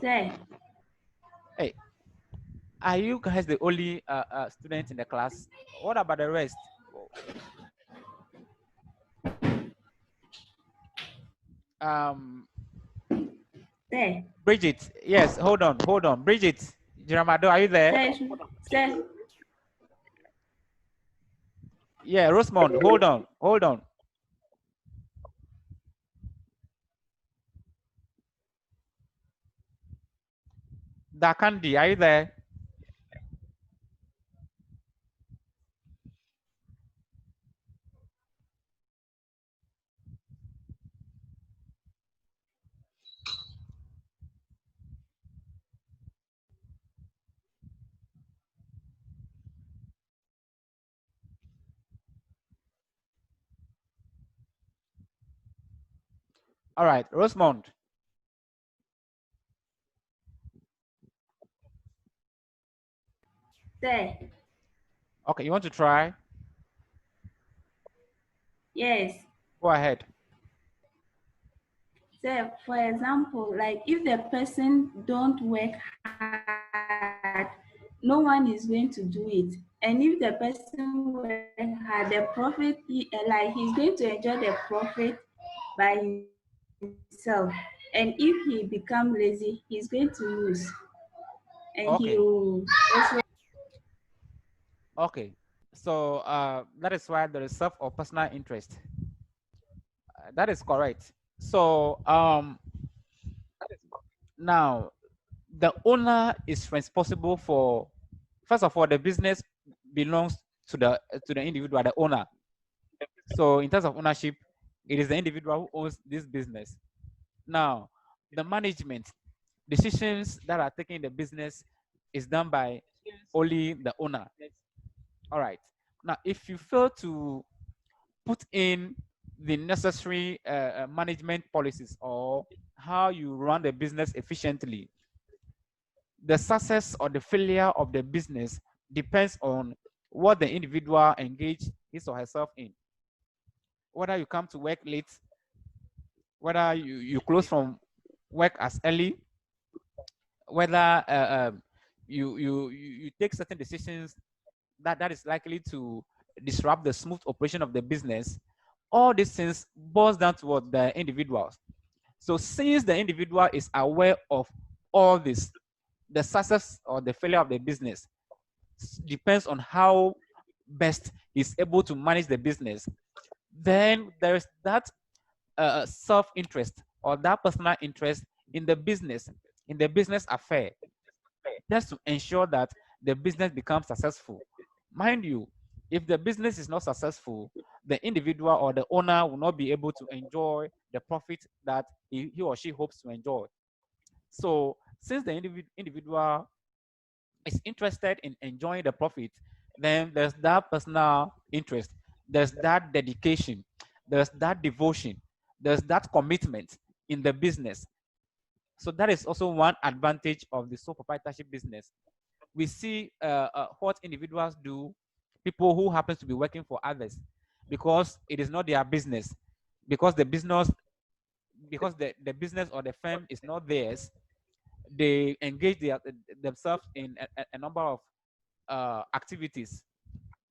Say, Hey, are you guys the only student in the class? What about the rest? say, Bridget, yes, hold on. Bridget, Jeramado, are you there? say. Yeah, Rosemond, hold on. Dakandi, are you there? All right, Rosemond. Say, Okay, you want to try? yes. Go ahead. Say, for example, like if the person don't work hard, no one is going to do it. And if the person work hard, the profit, like he's going to enjoy the profit by himself. And if he become lazy, he's going to lose. And he Okay. will also. Okay. So that is why there is self or personal interest. That is correct. So now the owner is responsible for, first of all, the business belongs to the individual, the owner. So in terms of ownership, it is the individual who owns this business. Now, the management decisions that are taken in the business is done by only the owner. All right. Now, if you fail to put in the necessary management policies or how you run the business efficiently, the success or the failure of the business depends on what the individual engage his or herself in. Whether you come to work late, whether you close from work as early, whether you take certain decisions that is likely to disrupt the smooth operation of the business, all these things boils down to what the individuals. So since the individual is aware of all this, the success or the failure of the business depends on how best he's able to manage the business. Then there's that self-interest or that personal interest in the business affair, just to ensure that the business becomes successful. Mind you, if the business is not successful, the individual or the owner will not be able to enjoy the profit that he or she hopes to enjoy. So, since the individual is interested in enjoying the profit, then there's that personal interest, there's that dedication, there's that devotion, there's that commitment in the business. So that is also one advantage of the sole proprietorship business. We see what individuals do, people who happen to be working for others, because it is not their business, because the business or the firm is not theirs. They engage themselves in a number of activities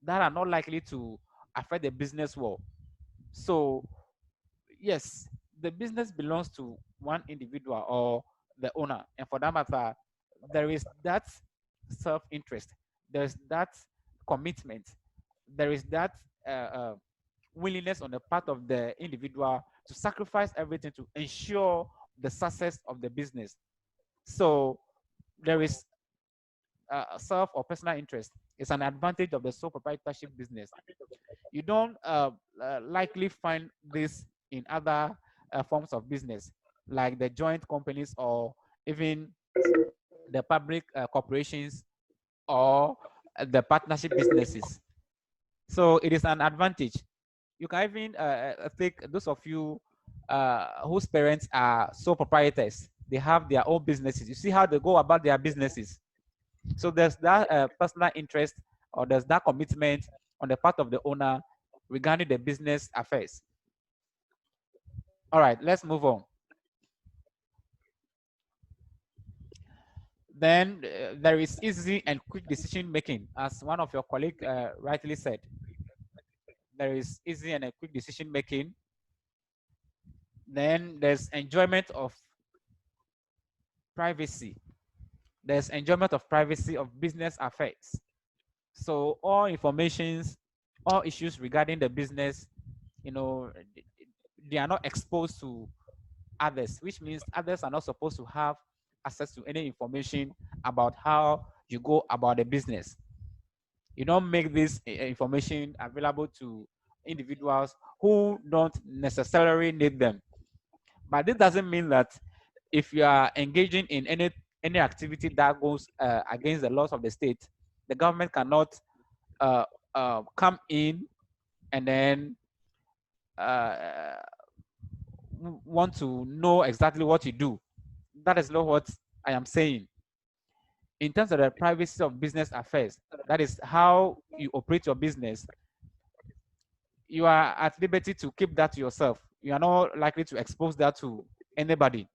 that are not likely to affect the business well. So yes, the business belongs to one individual or the owner, and for that matter, there is that self-interest, there's that commitment, there is that uh, uh, willingness on the part of the individual to sacrifice everything to ensure the success of the business. So there is self or personal interest. It's an advantage of the sole proprietorship business. You don't likely find this in other forms of business, like the joint companies or even the public corporations or the partnership businesses. So it is an advantage. You can even take those of you whose parents are sole proprietors. They have their own businesses. You see how they go about their businesses. So there's that personal interest or there's that commitment on the part of the owner regarding the business affairs. All right, let's move on. Then there is easy and quick decision making, as one of your colleagues rightly said. There is easy and a quick decision making. Then there's enjoyment of privacy. There's enjoyment of privacy of business affairs. So all informations, all issues regarding the business, you know, they are not exposed to others, which means others are not supposed to have access to any information about how you go about the business. You don't make this information available to individuals who don't necessarily need them. But this doesn't mean that if you are engaging in any activity that goes against the laws of the state, the government cannot come in and then uh, want to know exactly what you do. That is not what I am saying. In terms of the privacy of business affairs, that is how you operate your business. You are at liberty to keep that to yourself. You are not likely to expose that to anybody.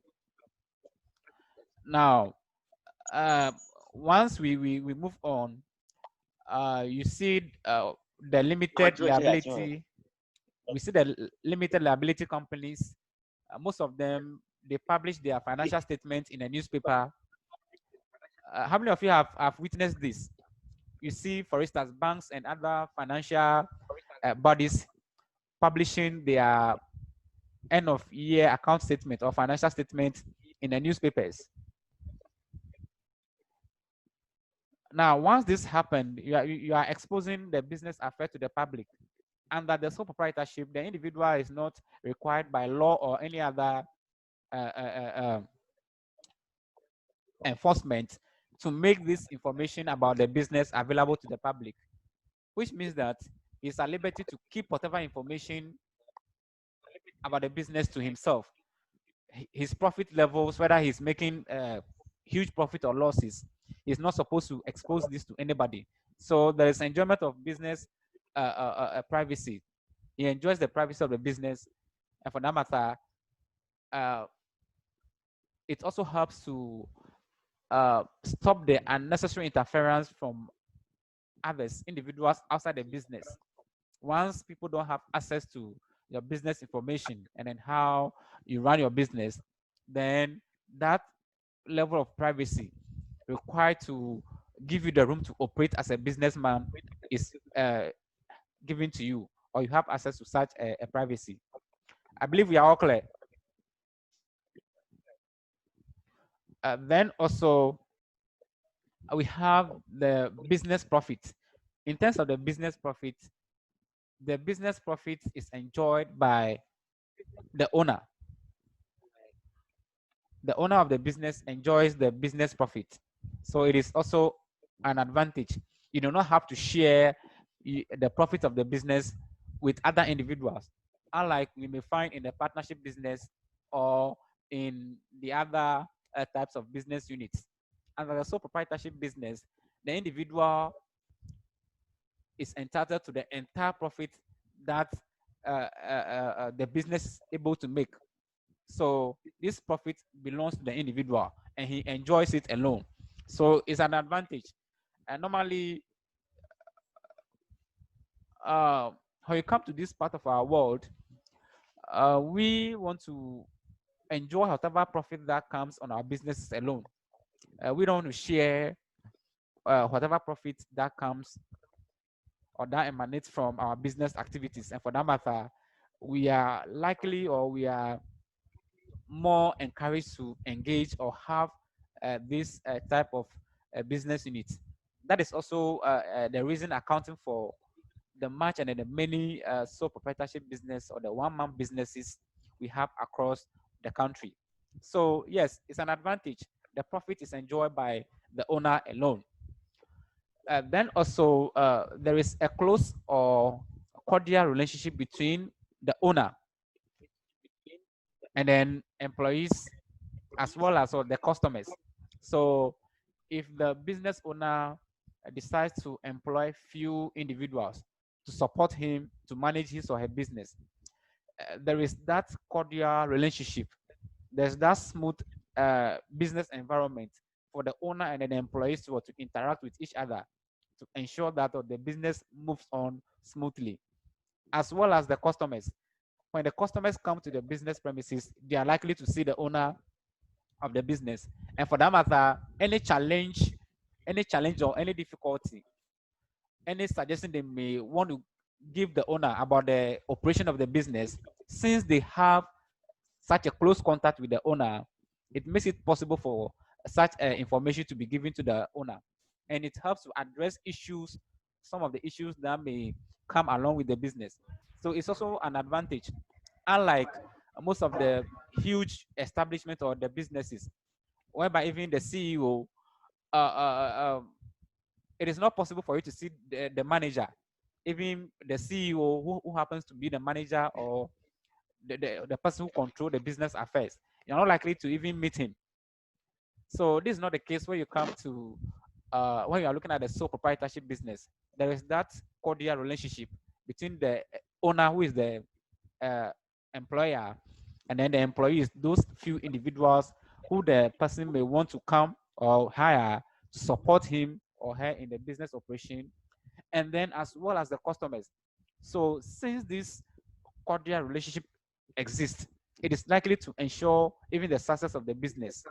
Now, once we move on, you see the limited liability. We see the limited liability companies. Most of them, they publish their financial statements in a newspaper. How many of you have witnessed this? You see, for instance, banks and other financial bodies publishing their end of year account statement or financial statement in the newspapers. Now, once this happened, you are exposing the business affair to the public. Under the sole proprietorship, the individual is not required by law or any other enforcement to make this information about the business available to the public, which means that he's at liberty to keep whatever information about the business to himself. His profit levels, whether he's making huge profit or losses, he's not supposed to expose this to anybody. So there is enjoyment of business privacy. He enjoys the privacy of the business, and for that matter, it also helps to stop the unnecessary interference from others, individuals outside the business. Once people don't have access to your business information and then how you run your business, then that level of privacy required to give you the room to operate as a businessman is given to you, or you have access to such a privacy. I believe we are all clear. Then also we have the business profit. In terms of the business profit is enjoyed by the owner. The owner of the business enjoys the business profit. So it is also an advantage. You do not have to share the profit of the business with other individuals, unlike we may find in the partnership business or in the other types of business units. And the sole proprietorship business, the individual is entitled to the entire profit that the business is able to make. So this profit belongs to the individual and he enjoys it alone. So it's an advantage. And normally, when you come to this part of our world, we want to enjoy whatever profit that comes on our businesses alone. We don't want to share whatever profit that comes or that emanates from our business activities. And for that matter, we are likely or we are more encouraged to engage or have this type of business unit. That is also the reason accounting for the much and the many sole proprietorship business or the one-man businesses we have across the country. So yes, it's an advantage. The profit is enjoyed by the owner alone. Then also there is a close or cordial relationship between the owner and then employees as well as the customers. So if the business owner decides to employ few individuals to support him to manage his or her business, there is that cordial relationship. There's that smooth business environment for the owner and the employees to interact with each other to ensure that the business moves on smoothly, as well as the customers. When the customers come to the business premises, they are likely to see the owner of the business. And for that matter, any challenge or any difficulty, any suggestion they may want to give the owner about the operation of the business, since they have such a close contact with the owner, it makes it possible for such information to be given to the owner. And it helps to address issues, some of the issues that may come along with the business. So it's also an advantage. Unlike most of the huge establishments or the businesses, whereby even the CEO, uh, uh, um, it is not possible for you to see the manager, even the CEO who happens to be the manager or the person who controls the business affairs. You're not likely to even meet him. So this is not the case where you come to when you are looking at the sole proprietorship business. There is that cordial relationship between the owner, who is the uh, employer, and then the employees, those few individuals who the person may want to come or hire to support him or her in the business operation, and then as well as the customers. So since this cordial relationship exists, it is likely to ensure even the success of the business.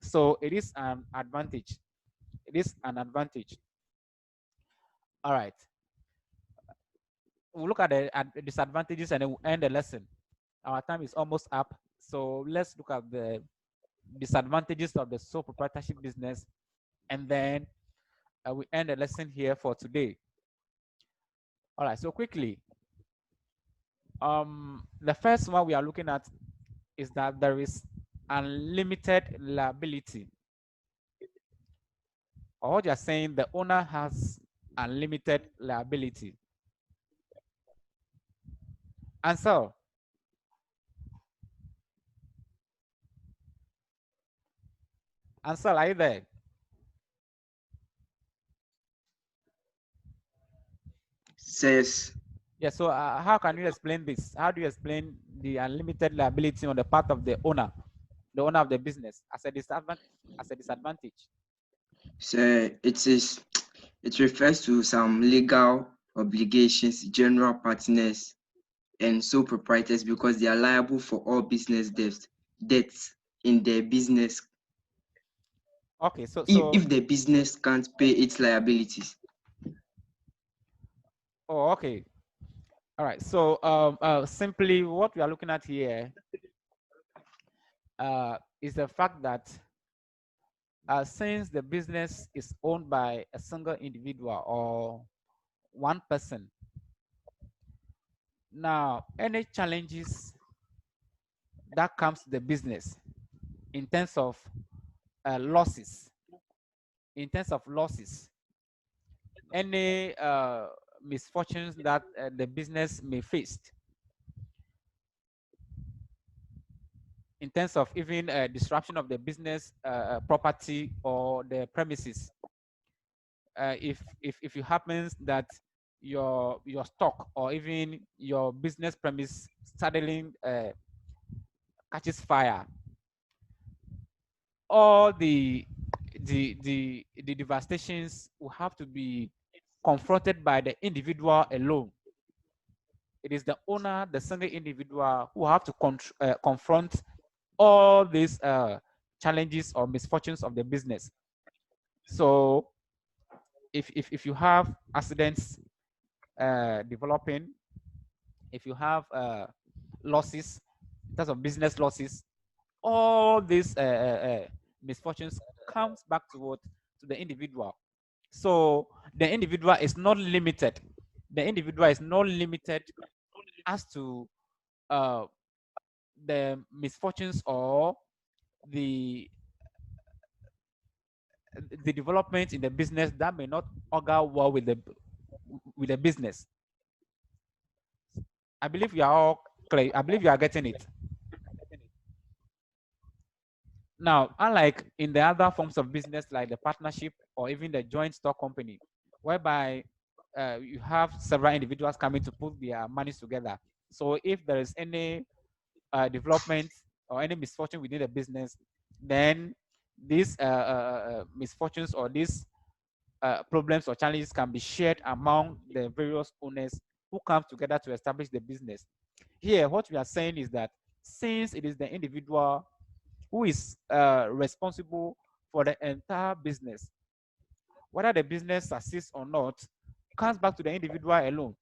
So it is an advantage. It is an advantage. All right. We'll look at the disadvantages and then we'll end the lesson. Our time is almost up. So let's look at the disadvantages of the sole proprietorship business, and then we end the lesson here for today. All right. So quickly, the first one we are looking at is that there is unlimited liability. Or what you're saying, the owner has unlimited liability. Answer. Answer, are you there? Says, Yeah, so how can you explain this? How do you explain the unlimited liability on the part of the owner of the business as a disadvantage? so it refers to some legal obligations, general partners, and sole proprietors because they are liable for all business debts in their business Okay, so if the business can't pay its liabilities. oh, okay, all right. So simply what we are looking at here is the fact that since the business is owned by a single individual or one person, now any challenges that comes to the business in terms of losses, any misfortunes that the business may face in terms of even disruption of the business property or the premises. If it happens that your stock or even your business premise suddenly catches fire, all the devastations will have to be confronted by the individual alone. It is the owner, the single individual, who have to confront all these challenges or misfortunes of the business. So if you have accidents developing, if you have losses in terms of business losses, all these misfortunes comes back to what, to the individual. So the individual is not limited. The individual is not limited as to uh, the misfortunes or the the development in the business that may not augur well with the business. I believe you are all clear. I believe you are getting it. Now, unlike in the other forms of business like the partnership or even the joint stock company, whereby you have several individuals coming to put their monies together. So if there is any development or any misfortune within the business, then these misfortunes or these problems or challenges can be shared among the various owners who come together to establish the business. Here, what we are saying is that since it is the individual who is responsible for the entire business, whether the business succeeds or not, comes back to the individual alone.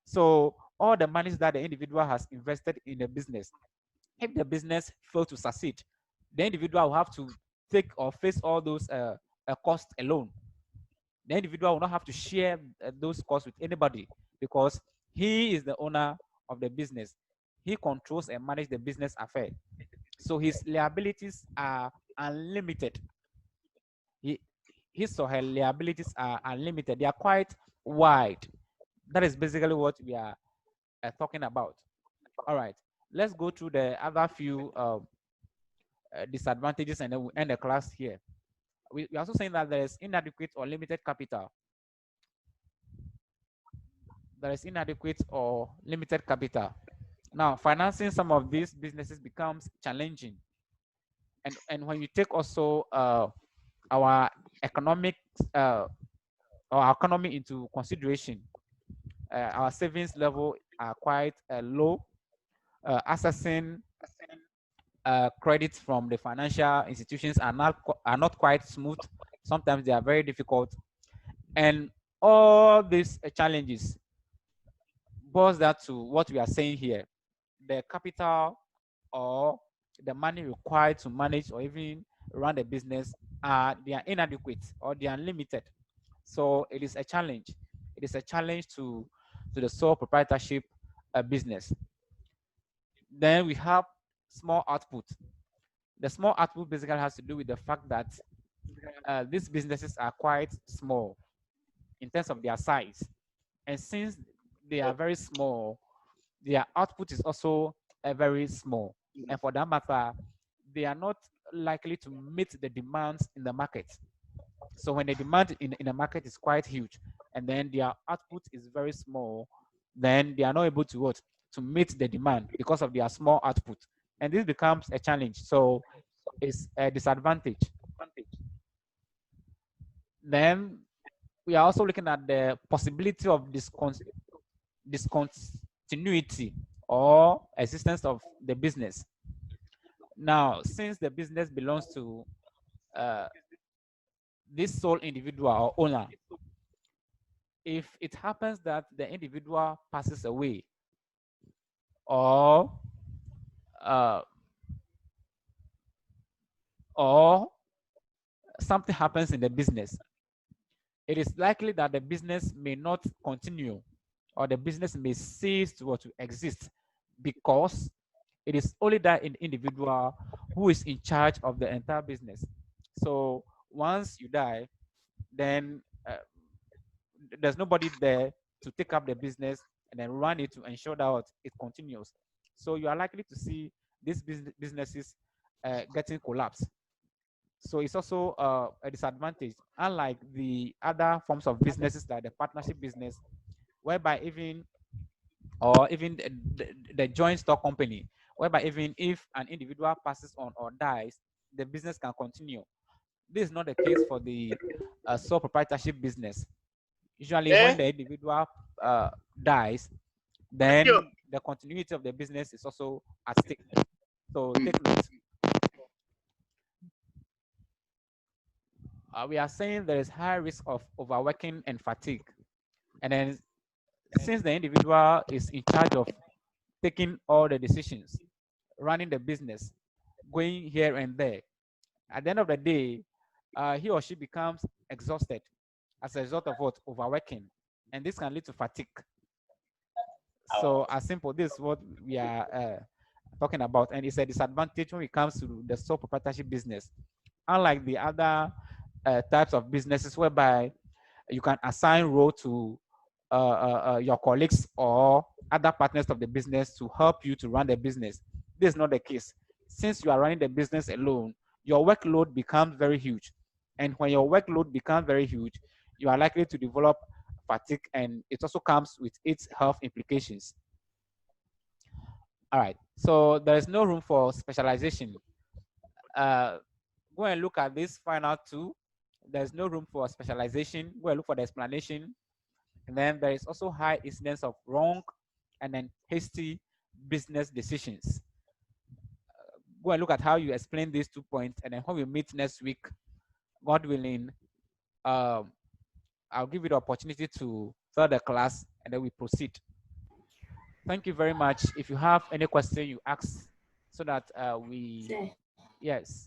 So all the monies that the individual has invested in the business, if the business fails to succeed, the individual will have to take or face all those costs alone. The individual will not have to share those costs with anybody because he is the owner of the business. He controls and manages the business affair. So his liabilities are unlimited. His or her liabilities are unlimited. They are quite wide. That is basically what we are talking about. All right, let's go through the other few disadvantages and then we'll end the class here. We're also saying that there is inadequate or limited capital. There is inadequate or limited capital. Now, financing some of these businesses becomes challenging. And when you take also our economic our economy into consideration, our savings level are quite low. Accessing credits from the financial institutions are not quite smooth. Sometimes they are very difficult, and all these challenges boils that to what we are saying here: the capital or the money required to manage or even run the business they are inadequate or they are limited. So it is a challenge. It is a challenge to the sole proprietorship business. Then we have small output. The small output basically has to do with the fact that these businesses are quite small in terms of their size. And since they are very small, their output is also very small. And for that matter, they are not likely to meet the demands in the market. So when the demand in the market is quite huge and then their output is very small, then they are not able to what? To meet the demand because of their small output. And this becomes a challenge. So it's a disadvantage. Then we are also looking at the possibility of discontinuity or existence of the business. Now, since the business belongs to this sole individual or owner, if it happens that the individual passes away or uh, or something happens in the business, it is likely that the business may not continue or the business may cease to exist because it is only that individual who is in charge of the entire business. So once you die, then there's nobody there to take up the business and then run it to ensure that it continues. So you are likely to see these businesses getting collapsed. So it's also a disadvantage, unlike the other forms of businesses like the partnership business, whereby even the joint stock company, whereby even if an individual passes on or dies, the business can continue. This is not the case for the sole proprietorship business. Usually, when the individual dies, then the continuity of the business is also at stake. So take note. We are saying there is high risk of overworking and fatigue. And then since the individual is in charge of taking all the decisions, running the business, going here and there, at the end of the day, he or she becomes exhausted as a result of what? Overworking. And this can lead to fatigue. So as simple, this is what we are talking about. And it's a disadvantage when it comes to the sole proprietorship business. Unlike the other types of businesses whereby you can assign role to your colleagues or other partners of the business to help you to run the business. This is not the case. Since you are running the business alone, your workload becomes very huge. And when your workload becomes very huge, you are likely to develop fatigue, and it also comes with its health implications. All right, so there is no room for specialization. Go and look at this final two. There's no room for specialization. Go and look for the explanation. And then there is also high incidence of wrong and then hasty business decisions. Go and look at how you explain these 2 points. And then when we meet next week, God willing, I'll give you the opportunity to fill the class and then we proceed. Thank you very much. If you have any question, you ask so that we, Sir, yes.